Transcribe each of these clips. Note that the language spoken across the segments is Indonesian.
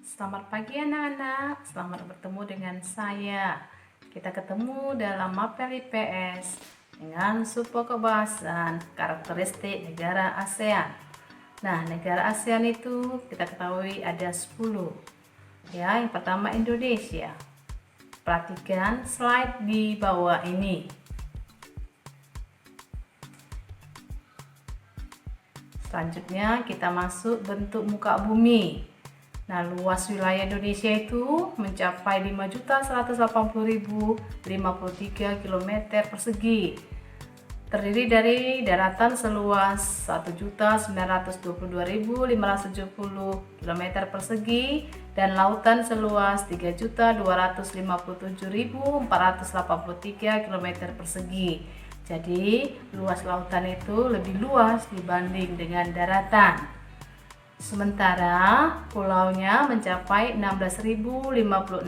Selamat pagi anak-anak, selamat bertemu dengan saya. Kita ketemu dalam mapel IPS dengan subpokok bahasan karakteristik negara ASEAN. Nah, negara ASEAN itu kita ketahui ada 10. Ya, yang pertama Indonesia. Perhatikan slide di bawah ini. Selanjutnya kita masuk bentuk muka bumi. Nah, luas wilayah Indonesia itu mencapai 5.180.053 km persegi. Terdiri dari daratan seluas 1.922.570 km persegi dan lautan seluas 3.257.483 km persegi. Jadi, luas lautan itu lebih luas dibanding dengan daratan. Sementara pulaunya mencapai 16.056.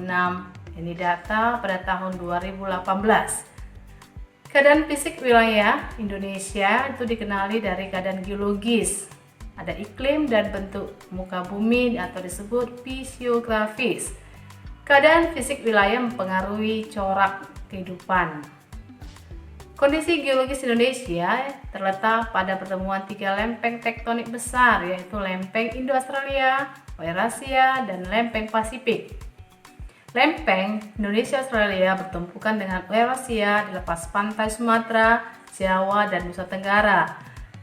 Ini data pada tahun 2018. Keadaan fisik wilayah Indonesia itu dikenali dari keadaan geologis. Ada iklim dan bentuk muka bumi atau disebut fisiografis. Keadaan fisik wilayah mempengaruhi corak kehidupan. Kondisi geologis Indonesia terletak pada pertemuan 3 lempeng tektonik besar, yaitu lempeng Indo-Australia, Eurasia, dan lempeng Pasifik. Lempeng Indonesia-Australia bertumpukan dengan Eurasia di lepas pantai Sumatera, Jawa, dan Nusa Tenggara.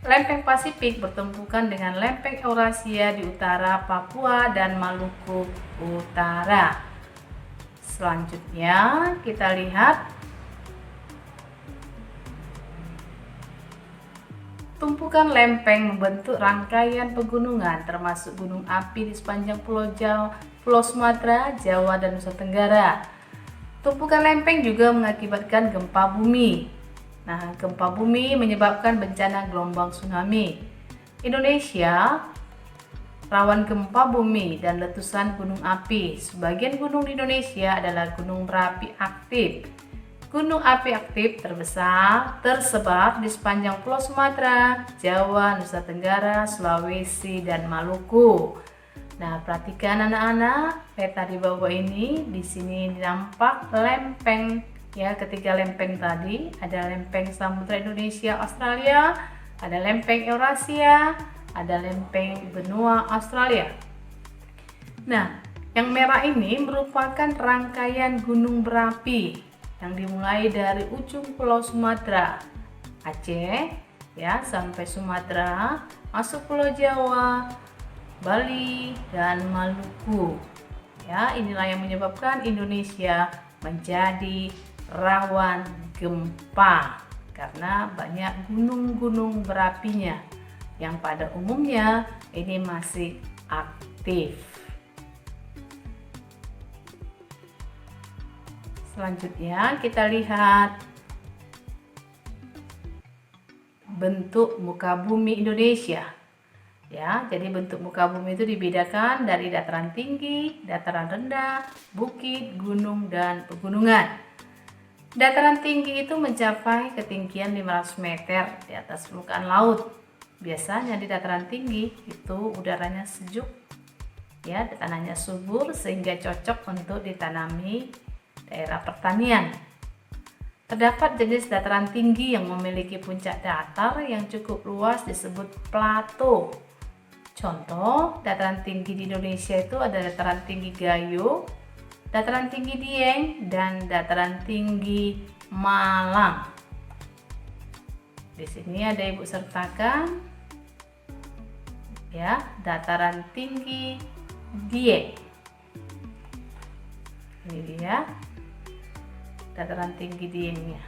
Lempeng Pasifik bertumpukan dengan lempeng Eurasia di utara Papua dan Maluku Utara. Selanjutnya kita lihat tumpukan lempeng membentuk rangkaian pegunungan termasuk gunung api di sepanjang Pulau Sumatera, Jawa, dan Nusa Tenggara. Tumpukan lempeng juga mengakibatkan gempa bumi. Nah, gempa bumi menyebabkan bencana gelombang tsunami. Indonesia rawan gempa bumi dan letusan gunung api. Sebagian gunung di Indonesia adalah gunung berapi aktif. Gunung api aktif terbesar tersebar di sepanjang Pulau Sumatera, Jawa, Nusa Tenggara, Sulawesi, dan Maluku. Nah, perhatikan anak-anak, peta di bawah ini. Di sini nampak lempeng, ya, ketiga lempeng tadi. Ada lempeng Samudra Indonesia Australia, ada lempeng Eurasia, ada lempeng benua Australia. Nah, yang merah ini merupakan rangkaian gunung berapi yang dimulai dari ujung Pulau Sumatera, Aceh, ya, sampai Sumatera, masuk Pulau Jawa, Bali, dan Maluku. Ya, inilah yang menyebabkan Indonesia menjadi rawan gempa karena banyak gunung-gunung berapinya yang pada umumnya ini masih aktif. Selanjutnya kita lihat bentuk muka bumi Indonesia. Ya, jadi bentuk muka bumi itu dibedakan dari dataran tinggi, dataran rendah, bukit, gunung, dan pegunungan. Dataran tinggi itu mencapai ketinggian 500 meter di atas permukaan laut. Biasanya di dataran tinggi itu udaranya sejuk, ya, tanahnya subur sehingga cocok untuk ditanami daerah pertanian. Terdapat jenis dataran tinggi yang memiliki puncak datar yang cukup luas disebut plato. Contoh dataran tinggi di Indonesia itu ada dataran tinggi Gayo, dataran tinggi Dieng, dan dataran tinggi Malang. Di sini ada Ibu sertakan, ya, dataran tinggi Dieng. Ini dia dataran tinggi Diengnya.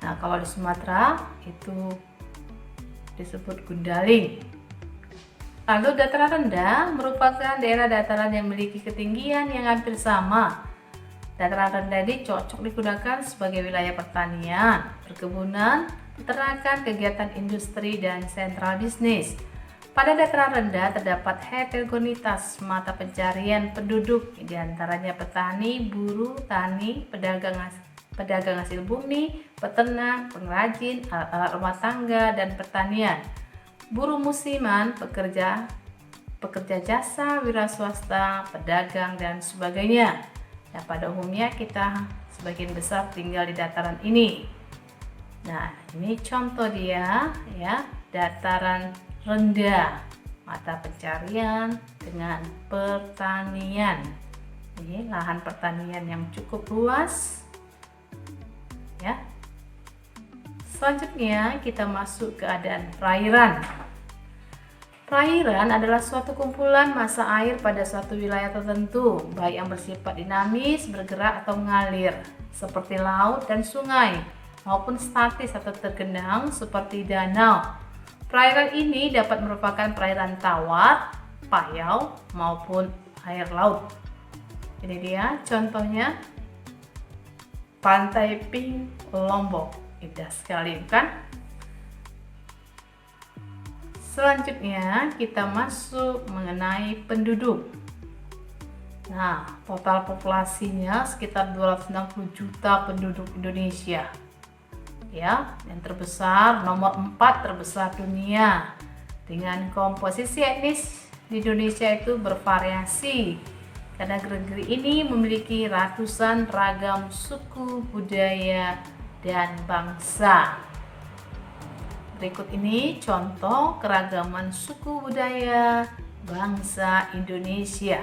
Nah, kalau di Sumatera itu disebut Gundaling. Lalu dataran rendah merupakan daerah dataran yang memiliki ketinggian yang hampir sama. Dataran rendah ini cocok digunakan sebagai wilayah pertanian, perkebunan, peternakan, kegiatan industri, dan sentral bisnis. Pada dataran rendah terdapat heterogenitas mata pencarian penduduk, diantaranya petani, buruh, tani, pedagang hasil bumi, peternak, pengrajin, alat-alat rumah tangga, dan pertanian. Buruh musiman, pekerja pekerja jasa, wira swasta, pedagang, dan sebagainya. Nah, pada umumnya kita sebagian besar tinggal di dataran ini. Nah, ini contoh dia ya, dataran rendah, mata pencarian dengan pertanian. Ini lahan pertanian yang cukup luas ya. Selanjutnya kita masuk ke keadaan perairan. Perairan adalah suatu kumpulan massa air pada suatu wilayah tertentu, baik yang bersifat dinamis, bergerak atau mengalir, seperti laut dan sungai, maupun statis atau tergenang seperti danau. Perairan ini dapat merupakan perairan tawar, payau, maupun air laut. Ini dia contohnya, Pantai Pink Lombok. Indah sekali bukan? Selanjutnya kita masuk mengenai penduduk. Nah, total populasinya sekitar 260 juta penduduk Indonesia. Ya, yang terbesar, nomor 4 terbesar dunia. Dengan komposisi etnis di Indonesia itu bervariasi. Karena negeri ini memiliki ratusan ragam suku, budaya, dan bangsa. Berikut ini contoh keragaman suku budaya bangsa Indonesia.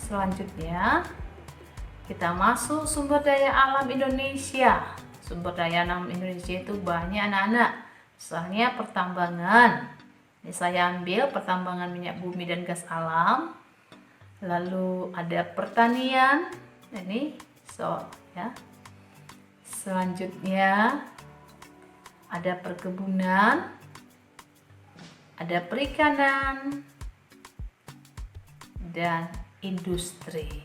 Selanjutnya, kita masuk sumber daya alam Indonesia. Sumber daya alam Indonesia itu banyak anak-anak. Misalnya pertambangan. Ini saya ambil pertambangan minyak bumi dan gas alam. Lalu ada pertanian, ini ya. Selanjutnya ada perkebunan, ada perikanan, dan industri.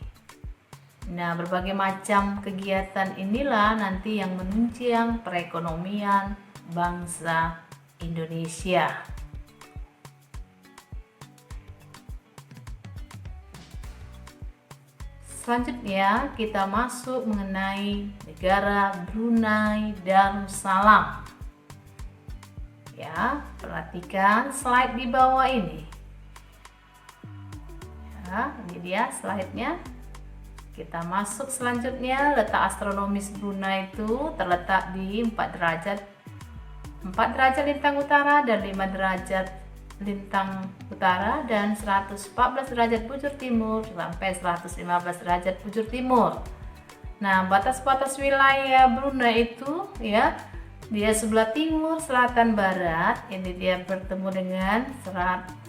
Nah, berbagai macam kegiatan inilah nanti yang menunjang perekonomian bangsa Indonesia. Selanjutnya kita masuk mengenai negara Brunei Darussalam. Ya, perhatikan slide di bawah ini. Ya, ini dia slide-nya. Kita masuk selanjutnya, letak astronomis Brunei itu terletak di 4 derajat lintang utara dan 5 derajat lintang utara dan 114 derajat bujur timur sampai 115 derajat bujur timur. Nah, batas-batas wilayah Brunei itu ya, dia sebelah timur, selatan, barat. Ini dia bertemu dengan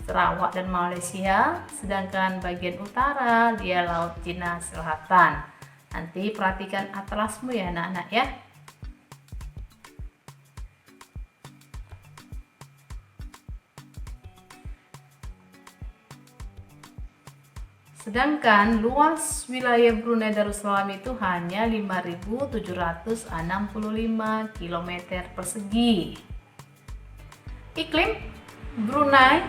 Sarawak dan Malaysia, sedangkan bagian utara dia Laut Cina Selatan. Nanti perhatikan atlasmu ya anak-anak ya. Sedangkan luas wilayah Brunei Darussalam itu hanya 5.765 km persegi. Iklim Brunei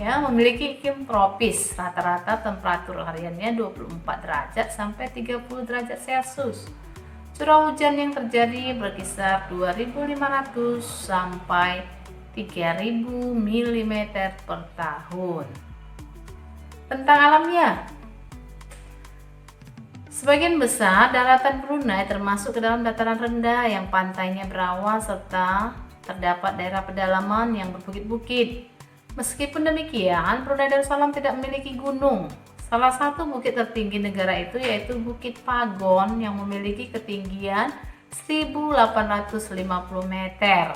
ya memiliki iklim tropis, rata-rata temperatur hariannya 24 derajat sampai 30 derajat Celcius. Curah hujan yang terjadi berkisar 2.500 sampai 3.000 mm per tahun. Tentang alamnya, sebagian besar daratan Brunei termasuk ke dalam dataran rendah yang pantainya berawan serta terdapat daerah pedalaman yang berbukit-bukit. Meskipun demikian, Brunei Darussalam tidak memiliki gunung. Salah satu bukit tertinggi negara itu yaitu Bukit Pagon yang memiliki ketinggian 1.850 meter.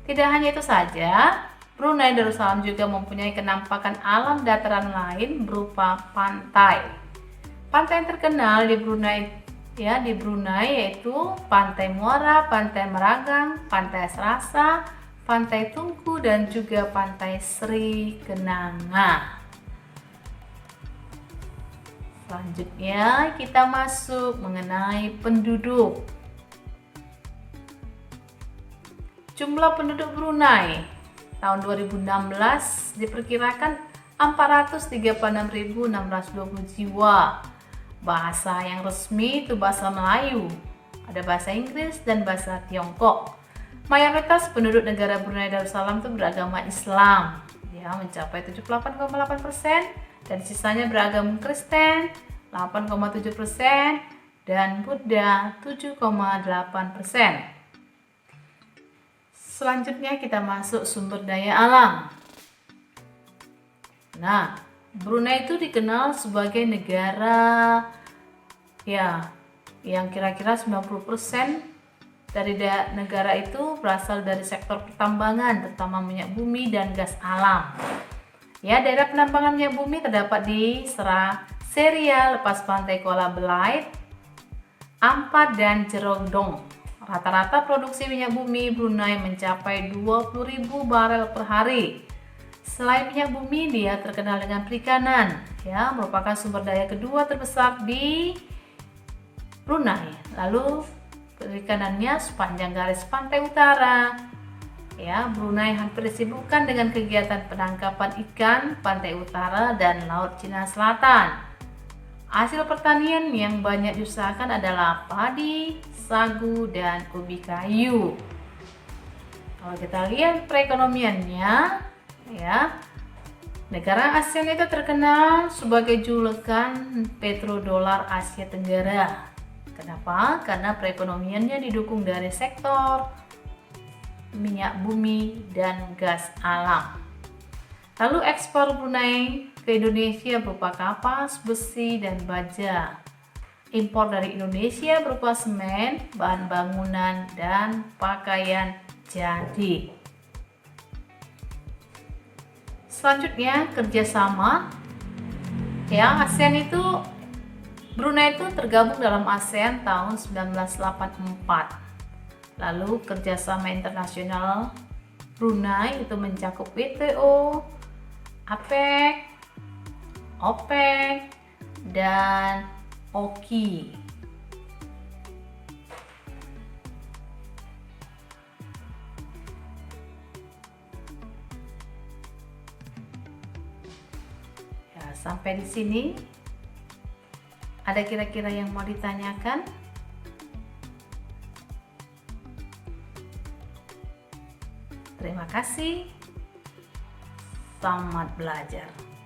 Tidak hanya itu saja, Brunei Darussalam juga mempunyai kenampakan alam dataran lain berupa pantai. Pantai yang terkenal di Brunei yaitu Pantai Muara, Pantai Meragang, Pantai Serasa, Pantai Tungku, dan juga Pantai Sri Kenanga. Selanjutnya kita masuk mengenai penduduk. Jumlah penduduk Brunei tahun 2016 diperkirakan 436.620 jiwa. Bahasa yang resmi itu bahasa Melayu, ada bahasa Inggris dan bahasa Tiongkok. Mayoritas penduduk negara Brunei Darussalam itu beragama Islam, ya, mencapai 78,8%, dan sisanya beragama Kristen 8,7% dan Buddha 7,8%. Selanjutnya kita masuk sumber daya alam. Nah, Brunei itu dikenal sebagai negara ya yang kira-kira 90% dari negara itu berasal dari sektor pertambangan, terutama minyak bumi dan gas alam. Ya, daerah penambangan minyak bumi terdapat di Seria, lepas pantai Kuala Belait, Ampat dan Jerodong. Rata-rata produksi minyak bumi Brunei mencapai 20.000 barel per hari. Selain minyak bumi, dia terkenal dengan perikanan, ya, merupakan sumber daya kedua terbesar di Brunei. Lalu perikanannya sepanjang garis pantai utara, ya, Brunei hampir disibukkan dengan kegiatan penangkapan ikan pantai utara dan Laut Cina Selatan. Hasil pertanian yang banyak diusahakan adalah padi, sagu, dan ubi kayu. Kalau kita lihat perekonomiannya, ya, negara ASEAN itu terkenal sebagai julukan petrodolar Asia Tenggara. Kenapa? Karena perekonomiannya didukung dari sektor minyak bumi dan gas alam. Lalu ekspor Brunei ke Indonesia berupa kapas, besi, dan baja. Impor dari Indonesia berupa semen, bahan bangunan, dan pakaian jadi. Selanjutnya kerjasama, ya, ASEAN itu Brunei itu tergabung dalam ASEAN tahun 1984. Lalu kerjasama internasional Brunei itu mencakup WTO, APEC, OPEC, dan OKI. Sampai di sini, ada kira-kira yang mau ditanyakan? Terima kasih. Selamat belajar.